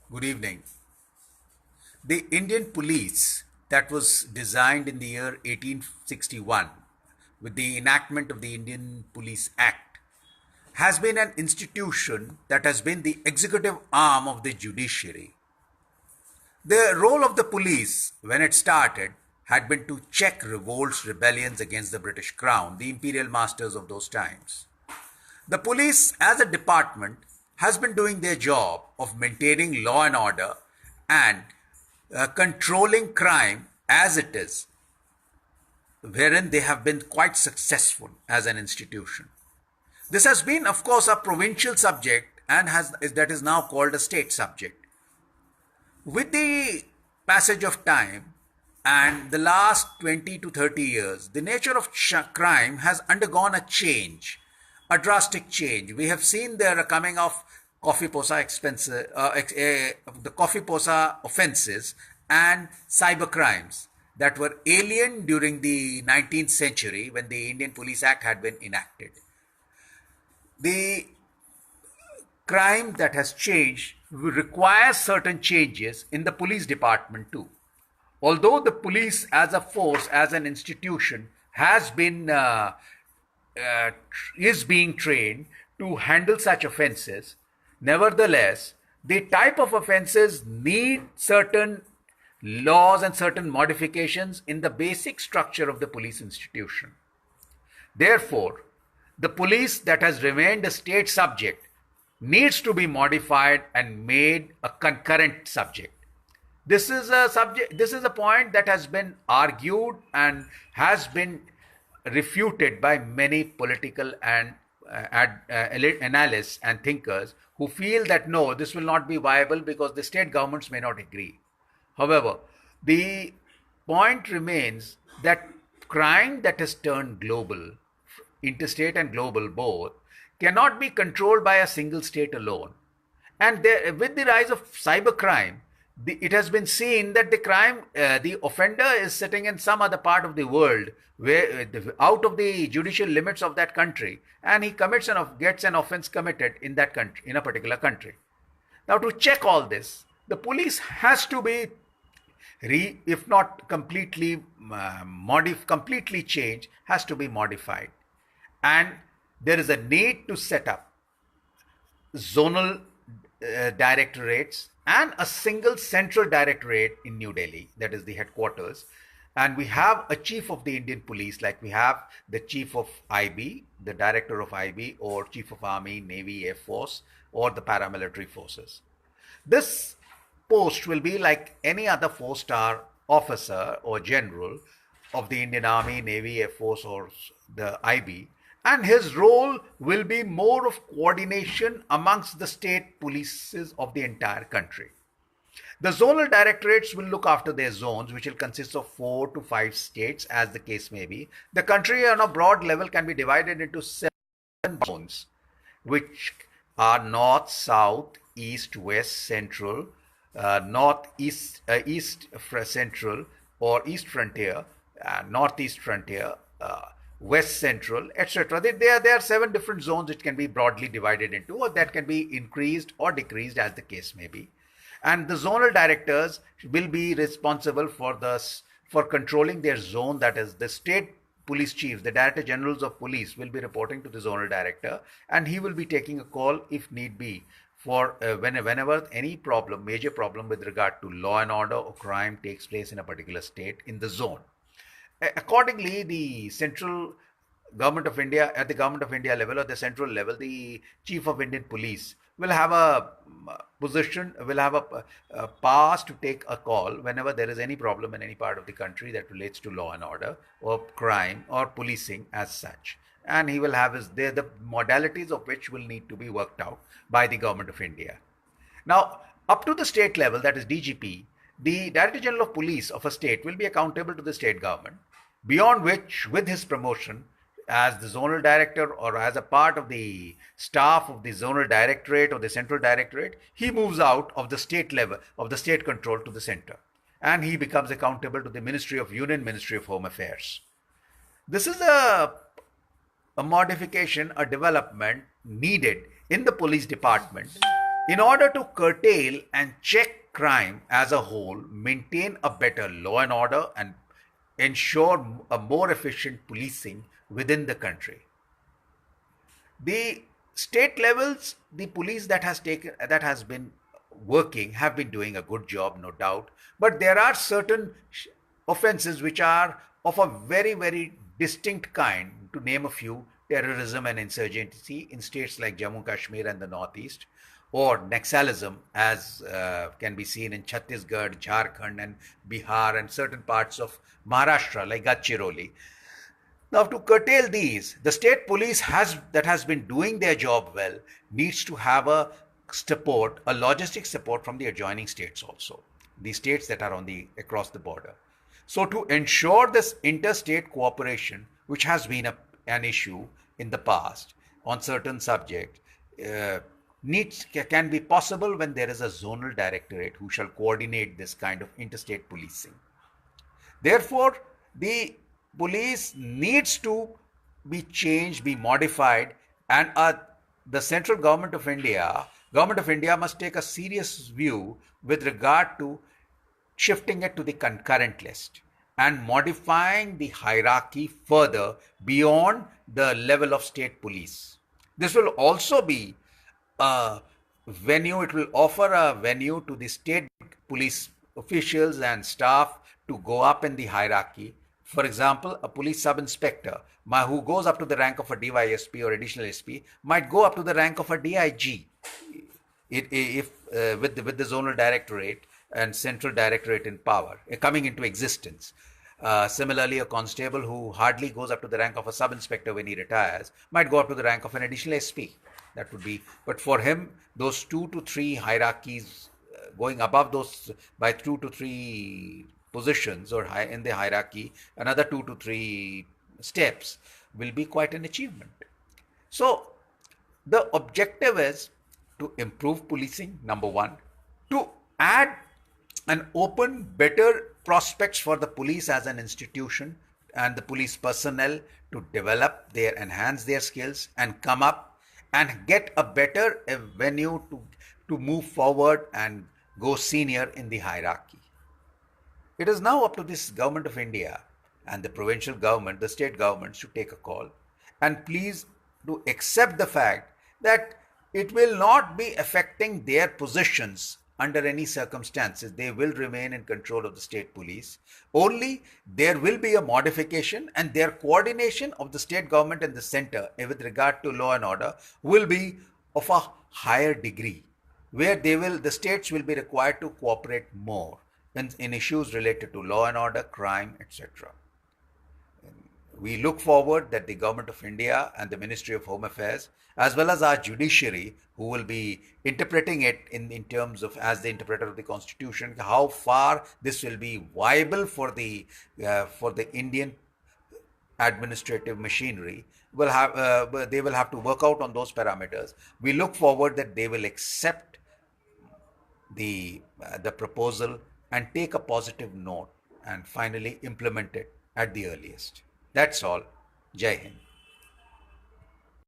Good evening. The Indian police that was designed in the year 1861 with the enactment of the Indian Police Act has been an institution that has been the executive arm of the judiciary. The role of the police when it started had been to check revolts, rebellions against the British Crown, the imperial masters of those times. The police, as a department, has been doing their job of maintaining law and order and controlling crime as it is, wherein they have been quite successful as an institution. This has been, of course, a provincial subject and that is now called a state subject. With the passage of time and the last 20 to 30 years, the nature of crime has undergone a change, a drastic change. We have seen the coming of coffee posa expenses, the coffee posa offenses and cyber crimes that were alien during the 19th century when the Indian Police Act had been enacted. The crime that has changed requires certain changes in the police department too. Although the police as a force, as an institution, has been is being trained to handle such offenses, nevertheless, the type of offenses need certain laws and certain modifications in the basic structure of the police institution. Therefore, the police that has remained a state subject needs to be modified and made a concurrent subject. This is a point that has been argued and has been refuted by many political and analysts and thinkers who feel that no, this will not be viable because the state governments may not agree. However, the point remains that crime that has turned global, interstate and global both, cannot be controlled by a single state alone. And with the rise of cybercrime, it has been seen that the offender is sitting in some other part of the world, where out of the judicial limits of that country, and he gets an offense committed in that country, in a particular country. Now, to check all this, the police has to be, if not completely completely changed, has to be modified, and there is a need to set up zonal directorates and a single central directorate in New Delhi, that is the headquarters. And we have a chief of the Indian police, like we have the chief of IB, the director of IB, or chief of army, navy, air force, or the paramilitary forces. This post will be like any other four-star officer or general of the Indian Army, Navy, Air Force, or the IB, and his role will be more of coordination amongst the state polices of the entire country. The zonal directorates will look after their zones, which will consist of 4 to 5 states, as the case may be. The country on a broad level can be divided into 7 zones, which are north, south, east, west, central, northeast, east central, or east frontier, northeast frontier, west central, etc. There are 7 different zones which can be broadly divided into, or that can be increased or decreased as the case may be. And the zonal directors will be responsible for controlling their zone. That is, the state police chiefs, the director generals of police, will be reporting to the zonal director, and he will be taking a call if need be for whenever any major problem with regard to law and order or crime takes place in a particular state in the zone. Accordingly, the central government of India, at the government of India level or the central level, the chief of Indian police will have a pass to take a call whenever there is any problem in any part of the country that relates to law and order or crime or policing as such. And he will have the modalities of which will need to be worked out by the government of India. Now, up to the state level, that is DGP, the Director General of Police of a state will be accountable to the state government, beyond which, with his promotion as the zonal director or as a part of the staff of the zonal directorate or the central directorate, he moves out of the state level, of the state control, to the center. And he becomes accountable to the Ministry of Union, Ministry of Home Affairs. This is a modification, a development needed in the police department In order to curtail and check crime as a whole, maintain a better law and order, and ensure a more efficient policing within the country. The state levels, the police that has been working have been doing a good job, no doubt. But there are certain offenses which are of a very distinct kind. To name a few: terrorism and insurgency in states like Jammu Kashmir and the Northeast, or Naxalism, as can be seen in Chhattisgarh, Jharkhand, and Bihar, and certain parts of Maharashtra like Gadchiroli. Now, to curtail these, the state police has been doing their job well needs to have a logistic support from the adjoining states also, the states that are on the across the border. So, to ensure this interstate cooperation, which has been an issue in the past on certain subjects, uh, needs can be possible when there is a zonal directorate who shall coordinate this kind of interstate policing. Therefore, the police needs to be changed, be modified, and the central government of India must take a serious view with regard to shifting it to the concurrent list and modifying the hierarchy further beyond the level of state police. This will also be a it will offer a venue to the state police officials and staff to go up in the hierarchy. For example, a police sub inspector who goes up to the rank of a DYSP or additional SP might go up to the rank of a DIG if with the zonal directorate and central directorate in power coming into existence. Similarly, a constable who hardly goes up to the rank of a sub inspector when he retires might go up to the rank of an additional SP. That would be, but for him, those 2 to 3 hierarchies, going above those by 2 to 3 positions or high in the hierarchy, another 2 to 3 steps will be quite an achievement. So, the objective is to improve policing, number one, to add and open better prospects for the police as an institution and the police personnel to develop enhance their skills and come up and get a better venue to move forward and go senior in the hierarchy. It is now up to this government of India and the provincial government, the state governments to take a call and please to accept the fact that it will not be affecting their positions under any circumstances. They will remain in control of the state police. Only there will be a modification and their coordination of the state government and the center with regard to law and order will be of a higher degree, where the states will be required to cooperate more in issues related to law and order, crime, etc. We look forward that the Government of India and the Ministry of Home Affairs, as well as our judiciary, who will be interpreting it in terms of as the interpreter of the Constitution, how far this will be viable for the Indian administrative machinery, they will have to work out on those parameters. We look forward that they will accept the proposal and take a positive note and finally implement it at the earliest. That's all. Jai Hind.